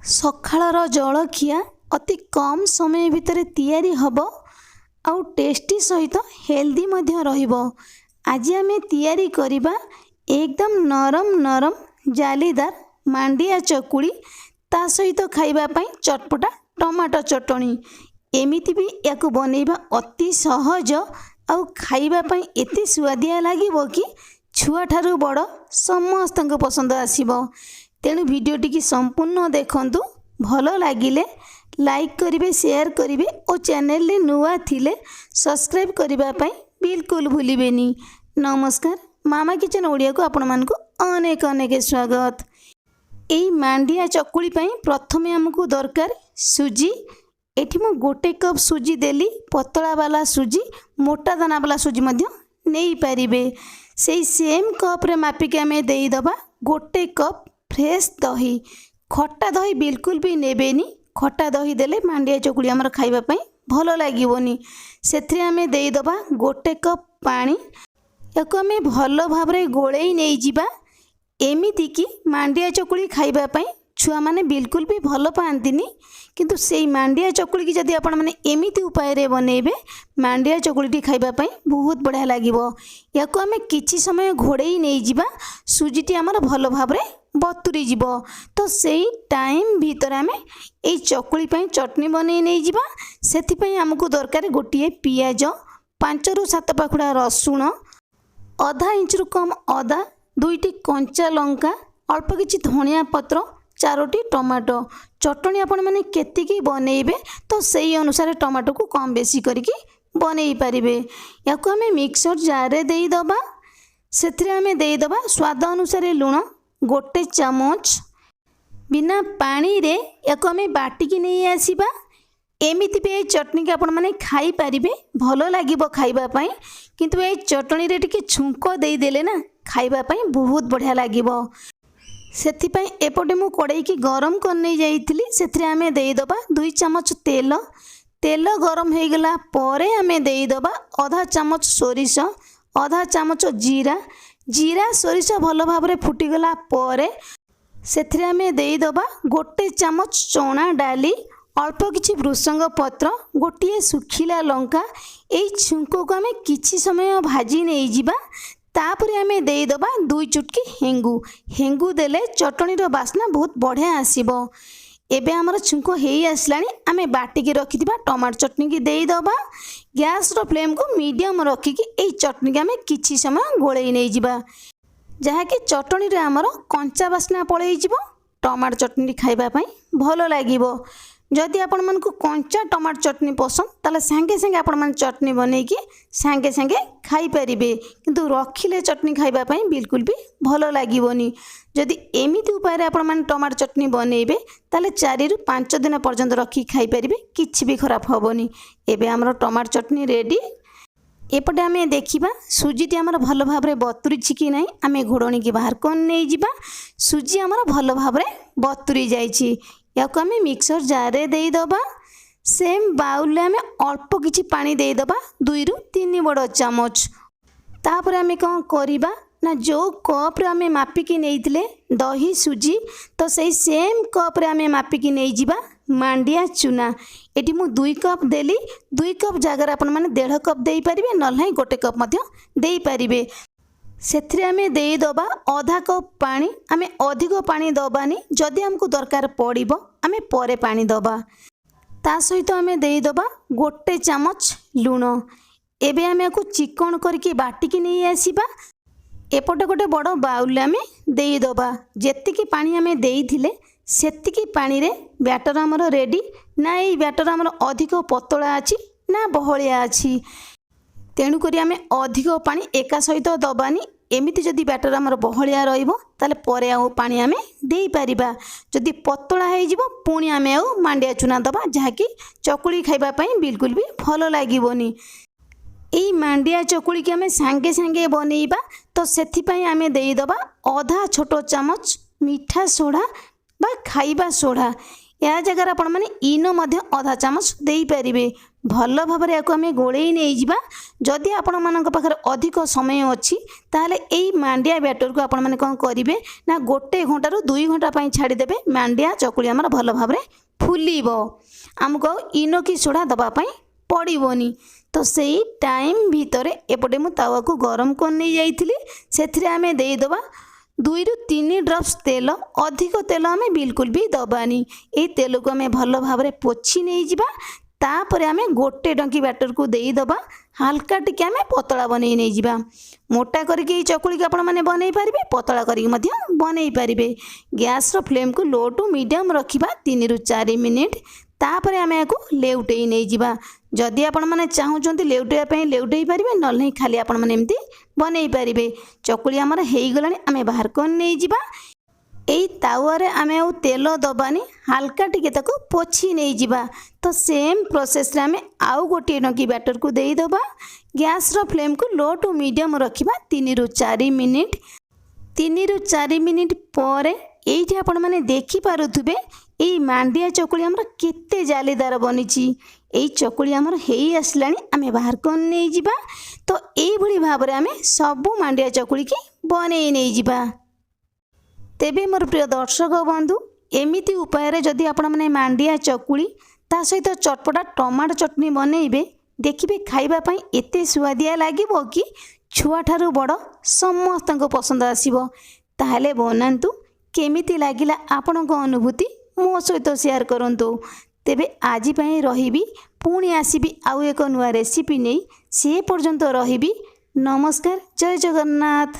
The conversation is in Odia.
ସକାଳର ଜଳଖିଆ ଅତି କମ୍ ସମୟ ଭିତରେ ତିଆରି ହେବ ଆଉ ଟେଷ୍ଟି ସହିତ ହେଲ୍ଦି ମଧ୍ୟ ରହିବ। ଆଜି ଆମେ ତିଆରି କରିବା ଏକଦମ ନରମ ନରମ ଜାଲିଦାର ମାଣ୍ଡିଆ ଚକୁଳି, ତା ସହିତ ଖାଇବା ପାଇଁ ଚଟପଟା ଟମାଟୋ ଚଟଣି। ଏମିତି ବି ୟାକୁ ବନେଇବା ଅତି ସହଜ ଆଉ ଖାଇବା ପାଇଁ ଏତେ ସୁଆଦିଆ ଲାଗିବ କି ଛୁଆଠାରୁ ବଡ଼ ସମସ୍ତଙ୍କୁ ପସନ୍ଦ ଆସିବ। ତେଣୁ ଭିଡ଼ିଓଟିକି ସମ୍ପୂର୍ଣ୍ଣ ଦେଖନ୍ତୁ। ଭଲ ଲାଗିଲେ ଲାଇକ୍ କରିବେ, ସେୟାର କରିବେ ଓ ଚ୍ୟାନେଲରେ ନୂଆ ଥିଲେ ସବସ୍କ୍ରାଇବ୍ କରିବା ପାଇଁ ବିଲକୁଲ ଭୁଲିବେନି। ନମସ୍କାର, ମାମା କିଚେନ୍ ଓଡ଼ିଆକୁ ଆପଣମାନଙ୍କୁ ଅନେକ ଅନେକ ସ୍ୱାଗତ। ଏହି ମାଣ୍ଡିଆ ଚକୁଳି ପାଇଁ ପ୍ରଥମେ ଆମକୁ ଦରକାର ସୁଜି। ଏଠି ମୁଁ 1 କପ୍ ସୁଜି ଦେଲି। ପତଳା ବାଲା ସୁଜି, ମୋଟା ଦାନା ବାଲା ସୁଜି ମଧ୍ୟ ନେଇପାରିବେ। ସେଇ ସେମ୍ କପ୍ରେ ମାପିକି ଆମେ ଦେଇଦେବା 1 କପ୍ ଫ୍ରେଶ୍ ଦହି। ଖଟା ଦହି ବିଲକୁଲ ବି ନେବେନି। ଖଟା ଦହି ଦେଲେ ମାଣ୍ଡିଆ ଚକୁଳି ଆମର ଖାଇବା ପାଇଁ ଭଲ ଲାଗିବନି। ସେଥିରେ ଆମେ ଦେଇଦେବା 1 କପ୍ ପାଣି। ୟାକୁ ଆମେ ଭଲ ଭାବରେ ଗୋଳେଇ ନେଇଯିବା। ଏମିତିକି ମାଣ୍ଡିଆ ଚକୁଳି ଖାଇବା ପାଇଁ ଛୁଆମାନେ ବିଲକୁଲ ବି ଭଲ ପାଆନ୍ତିନି, କିନ୍ତୁ ସେଇ ମାଣ୍ଡିଆ ଚକୁଳିକି ଯଦି ଆପଣମାନେ ଏମିତି ଉପାୟରେ ବନେଇବେ, ମାଣ୍ଡିଆ ଚକୁଳିଟି ଖାଇବା ପାଇଁ ବହୁତ ବଢ଼ିଆ ଲାଗିବ। ୟାକୁ ଆମେ କିଛି ସମୟ ଘୋଡ଼େଇ ନେଇଯିବା। ସୁଜିଟି ଆମର ଭଲ ଭାବରେ ବତୁରି ଯିବ। ତ ସେଇ ଟାଇମ୍ ଭିତରେ ଆମେ ଏଇ ଚକୁଳି ପାଇଁ ଚଟଣି ବନେଇ ନେଇଯିବା। ସେଥିପାଇଁ ଆମକୁ ଦରକାର ଗୋଟିଏ ପିଆଜ, 5ରୁ 7 ପାଖୁଡ଼ା ରସୁଣ, ଅଧା ଇଞ୍ଚରୁ କମ୍ ଅଦା, 2ଟି କଞ୍ଚା ଲଙ୍କା, ଅଳ୍ପ କିଛି ଧନିଆ ପତ୍ର, 4ଟି ଟମାଟୋ। ଚଟଣି ଆପଣମାନେ କେତିକି ବନେଇବେ ତ ସେଇ ଅନୁସାରେ ଟମାଟୋକୁ କମ୍ ବେଶୀ କରିକି ବନେଇ ପାରିବେ। ୟାକୁ ଆମେ ମିକ୍ସର ଜାରରେ ଦେଇଦେବା। ସେଥିରେ ଆମେ ଦେଇଦେବା ସ୍ୱାଦ ଅନୁସାରେ ଲୁଣ 1 ଚାମଚ। ବିନା ପାଣିରେ ୟାକୁ ଆମେ ବାଟିକି ନେଇ ଆସିବା। ଏମିତି ବି ଏଇ ଚଟଣିକି ଆପଣମାନେ ଖାଇପାରିବେ, ଭଲ ଲାଗିବ ଖାଇବା ପାଇଁ। କିନ୍ତୁ ଏଇ ଚଟଣିରେ ଟିକେ ଛୁଙ୍କ ଦେଇଦେଲେ ନା ଖାଇବା ପାଇଁ ବହୁତ ବଢ଼ିଆ ଲାଗିବ। ସେଥିପାଇଁ ଏପଟେ ମୁଁ କଡ଼େଇକି ଗରମ କରିନେଇ ଯାଇଥିଲି। ସେଥିରେ ଆମେ ଦେଇଦେବା 2 ଚାମଚ ତେଲ। ତେଲ ଗରମ ହୋଇଗଲା ପରେ ଆମେ ଦେଇଦେବା ଅଧା ଚାମଚ ସୋରିଷ, ଅଧା ଚାମଚ ଜିରା। ଜିରା ସୋରିଷ ଭଲ ଭାବରେ ଫୁଟିଗଲା ପରେ ସେଥିରେ ଆମେ ଦେଇଦେବା 1 ଚାମଚ ଚଣା ଡାଲି, ଅଳ୍ପ କିଛି ଭୃଷଙ୍ଗ ପତ୍ର, ଗୋଟିଏ ଶୁଖିଲା ଲଙ୍କା। ଏଇ ଛୁଙ୍କକୁ ଆମେ କିଛି ସମୟ ଭାଜି ନେଇଯିବା। ତାପରେ ଆମେ ଦେଇଦେବା 2 ଚୁଟକି ହେଙ୍ଗୁ। ହେଙ୍ଗୁ ଦେଲେ ଚଟଣିର ବାସ୍ନା ବହୁତ ବଢ଼ିଆ ଆସିବ। ଏବେ ଆମର ଛୁଙ୍କ ହେଇ ଆସିଲାଣି। ଆମେ ବାଟିକି ରଖିଥିବା ଟମାଟୋ ଚଟଣିକି ଦେଇଦେବା। ଗ୍ୟାସର ଫ୍ଲେମ୍କୁ ମିଡ଼ିୟମ୍ ରଖିକି ଏଇ ଚଟଣିକି ଆମେ କିଛି ସମୟ ଗୋଳେଇ ନେଇଯିବା, ଯାହାକି ଚଟଣିରେ ଆମର କଞ୍ଚା ବାସ୍ନା ପଳେଇଯିବ। ଟମାଟୋ ଚଟଣି ଖାଇବା ପାଇଁ ଭଲ ଲାଗିବ। ଯଦି ଆପଣମାନଙ୍କୁ କଞ୍ଚା ଟମାଟୋ ଚଟଣି ପସନ୍ଦ, ତାହେଲେ ସାଙ୍ଗେ ସାଙ୍ଗେ ଆପଣମାନେ ଚଟଣି ବନେଇକି ସାଙ୍ଗେ ସାଙ୍ଗେ ଖାଇପାରିବେ। କିନ୍ତୁ ରଖିଲେ ଚଟଣି ଖାଇବା ପାଇଁ ବିଲକୁଲ ବି ଭଲ ଲାଗିବନି। ଯଦି ଏମିତି ଉପାୟରେ ଆପଣମାନେ ଟମାଟୋ ଚଟଣି ବନେଇବେ, ତାହେଲେ 4ରୁ 5 ଦିନ ପର୍ଯ୍ୟନ୍ତ ରଖିକି ଖାଇପାରିବେ, କିଛି ବି ଖରାପ ହେବନି। ଏବେ ଆମର ଟମାଟୋ ଚଟଣି ରେଡ଼ି। ଏପଟେ ଆମେ ଦେଖିବା ସୁଜିଟି ଆମର ଭଲ ଭାବରେ ବତୁରିଛି କି ନାହିଁ। ଆମେ ଘୋଡ଼ଣିକି ବାହାର କରି ନେଇଯିବା। ସୁଜି ଆମର ଭଲ ଭାବରେ ବତୁରି ଯାଇଛି। ୟାକୁ ଆମେ ମିକ୍ସର ଜାରରେ ଦେଇଦେବା। ସେମ୍ ବାଉଲରେ ଆମେ ଅଳ୍ପ କିଛି ପାଣି ଦେଇଦେବା, 2ରୁ 3 ବଡ଼ ଚାମଚ। ତାପରେ ଆମେ କ'ଣ କରିବା ନା, ଯେଉଁ କପ୍ରେ ଆମେ ମାପିକି ନେଇଥିଲେ ଦହି ସୁଜି, ତ ସେଇ ସେମ୍ କପ୍ରେ ଆମେ ମାପିକି ନେଇଯିବା ମାଣ୍ଡିଆ ଚୁନା। ଏଠି ମୁଁ 2 କପ୍ ଦେଲି। 2 କପ୍ ଜାଗାରେ ଆପଣମାନେ 1.5 କପ୍ ଦେଇପାରିବେ, ନହେଲେ ନାହିଁ 1 କପ୍ ମଧ୍ୟ ଦେଇପାରିବେ। ସେଥିରେ ଆମେ ଦେଇଦେବା ଅଧା କପ୍ ପାଣି। ଆମେ ଅଧିକ ପାଣି ଦେବାନି, ଯଦି ଆମକୁ ଦରକାର ପଡ଼ିବ ଆମେ ପରେ ପାଣି ଦେବା। ତା ସହିତ ଆମେ ଦେଇଦେବା 1 ଚାମଚ ଲୁଣ। ଏବେ ଆମେ ୟାକୁ ଚିକଣ କରିକି ବାଟିକି ନେଇ ଆସିବା। ଏପଟେ ଗୋଟେ ବଡ଼ ବାଉଲରେ ଆମେ ଦେଇଦେବା। ଯେତିକି ପାଣି ଆମେ ଦେଇଥିଲେ ସେତିକି ପାଣିରେ ବ୍ୟାଟର ଆମର ରେଡ଼ି। ନା ଏଇ ବ୍ୟାଟର ଆମର ଅଧିକ ପତଳା ଅଛି ନା ବହଳିଆ ଅଛି, ତେଣୁକରି ଆମେ ଅଧିକ ପାଣି ଏକା ସହିତ ଦେବାନି। ଏମିତି ଯଦି ବ୍ୟାଟର ଆମର ବହଳିଆ ରହିବ, ତାହେଲେ ପରେ ଆଉ ପାଣି ଆମେ ଦେଇପାରିବା। ଯଦି ପତଳା ହେଇଯିବ, ପୁଣି ଆମେ ଆଉ ମାଣ୍ଡିଆ ଚୁନା ଦେବା, ଯାହାକି ଚକୁଳି ଖାଇବା ପାଇଁ ବିଲକୁଲ ବି ଭଲ ଲାଗିବନି। ଏଇ ମାଣ୍ଡିଆ ଚକୁଳିକି ଆମେ ସାଙ୍ଗେ ସାଙ୍ଗେ ବନେଇବା, ତ ସେଥିପାଇଁ ଆମେ ଦେଇଦେବା ଅଧା ଛୋଟ ଚାମଚ ମିଠା ସୋଢ଼ା ବା ଖାଇବା ସୋଢ଼ା। ଏହା ଜାଗାରେ ଆପଣମାନେ ଇନୋ ମଧ୍ୟ ଅଧା ଚାମଚ ଦେଇପାରିବେ। ଭଲ ଭାବରେ ୟାକୁ ଆମେ ଗୋଳେଇ ନେଇଯିବା। ଯଦି ଆପଣମାନଙ୍କ ପାଖରେ ଅଧିକ ସମୟ ଅଛି ତାହେଲେ ଏଇ ମାଣ୍ଡିଆ ବ୍ୟାଟରକୁ ଆପଣମାନେ କ'ଣ କରିବେ ନା 1 ଘଣ୍ଟାରୁ 2 ଘଣ୍ଟା ପାଇଁ ଛାଡ଼ିଦେବେ। ମାଣ୍ଡିଆ ଚକୁଳି ଆମର ଭଲ ଭାବରେ ଫୁଲିବ। ଆମକୁ ଆଉ ଇନୋ କି ସୋଡ଼ା ଦେବା ପାଇଁ ପଡ଼ିବନି। ତ ସେଇ ଟାଇମ୍ ଭିତରେ ଏପଟେ ମୁଁ ତାୱାକୁ ଗରମ କରି ନେଇ ଯାଇଥିଲି। ସେଥିରେ ଆମେ ଦେଇଦେବା 2 ରୁ 3 ଡ୍ରପ୍ସ ତେଲ। ଅଧିକ ତେଲ ଆମେ ବିଲକୁଲ ବି ଦେବାନି। ଏଇ ତେଲକୁ ଆମେ ଭଲ ଭାବରେ ପୋଛି ନେଇଯିବା। ତାପରେ ଆମେ 1 ଡଙ୍କି ବ୍ୟାଟରକୁ ଦେଇଦେବା। ହାଲକା ଟିକେ ଆମେ ପତଳା ବନେଇ ନେଇଯିବା। ମୋଟା କରିକି ଏଇ ଚକୁଳିକି ଆପଣମାନେ ବନେଇ ପାରିବେ, ପତଳା କରିକି ମଧ୍ୟ ବନେଇ ପାରିବେ। ଗ୍ୟାସ୍ର ଫ୍ଲେମ୍କୁ ଲୋ ଟୁ ମିଡ଼ିୟମ୍ ରଖିବା 3 ରୁ 4 ମିନିଟ୍। ତାପରେ ଆମେ ୟାକୁ ଲେଉଟେଇ ନେଇଯିବା। ଯଦି ଆପଣମାନେ ଚାହୁଁଛନ୍ତି ଲେଉଟେଇବା ପାଇଁ ଲେଉଟେଇ ପାରିବେ, ନହେଲେ ନାହିଁ ଖାଲି ଆପଣମାନେ ଏମିତି ବନେଇ ପାରିବେ। ଚକୁଳି ଆମର ହେଇଗଲାଣି, ଆମେ ବାହାର କରି ନେଇଯିବା। ଏଇ ତାୱାରେ ଆମେ ଆଉ ତେଲ ଦେବାନି, ହାଲକା ଟିକେ ତାକୁ ପୋଛି ନେଇଯିବା। ତ ସେମ୍ ପ୍ରୋସେସ୍ରେ ଆମେ ଆଉ 1 ଡଙ୍କି ବ୍ୟାଟରକୁ ଦେଇଦେବା। ଗ୍ୟାସ୍ର ଫ୍ଲେମ୍କୁ ଲୋ ଟୁ ମିଡ଼ିୟମ୍ ରଖିବା 3 ରୁ 4 ମିନିଟ୍। 3 ରୁ 4 ମିନିଟ୍ ପରେ ଏଇଠି ଆପଣମାନେ ଦେଖିପାରୁଥିବେ ଏଇ ମାଣ୍ଡିଆ ଚକୁଳି ଆମର କେତେ ଜାଲିଦାର ବନିଛି। ଏଇ ଚକୁଳି ଆମର ହେଇ ଆସିଲାଣି, ଆମେ ବାହାର କରି ନେଇଯିବା। ତ ଏଇଭଳି ଭାବରେ ଆମେ ସବୁ ମାଣ୍ଡିଆ ଚକୁଳିକି ବନେଇ ନେଇଯିବା। ତେବେ ମୋର ପ୍ରିୟ ଦର୍ଶକ ବନ୍ଧୁ, ଏମିତି ଉପାୟରେ ଯଦି ଆପଣମାନେ ମାଣ୍ଡିଆ ଚକୁଳି ତା ସହିତ ଚଟପଟା ଟମାଟୋ ଚଟଣି ବନେଇବେ, ଦେଖିବେ ଖାଇବା ପାଇଁ ଏତେ ସୁଆଦିଆ ଲାଗିବ କି ଛୁଆଠାରୁ ବଡ଼ ସମସ୍ତଙ୍କୁ ପସନ୍ଦ ଆସିବ। ତାହେଲେ ବନାନ୍ତୁ। କେମିତି ଲାଗିଲା ଆପଣଙ୍କ ଅନୁଭୂତି ମୋ ସହିତ ସେୟାର କରନ୍ତୁ। ତେବେ ଆଜି ପାଇଁ ରହିବି, ପୁଣି ଆସିବି ଆଉ ଏକ ନୂଆ ରେସିପି ନେଇ। ସେ ପର୍ଯ୍ୟନ୍ତ ରହିବି। ନମସ୍କାର, ଜୟ ଜଗନ୍ନାଥ।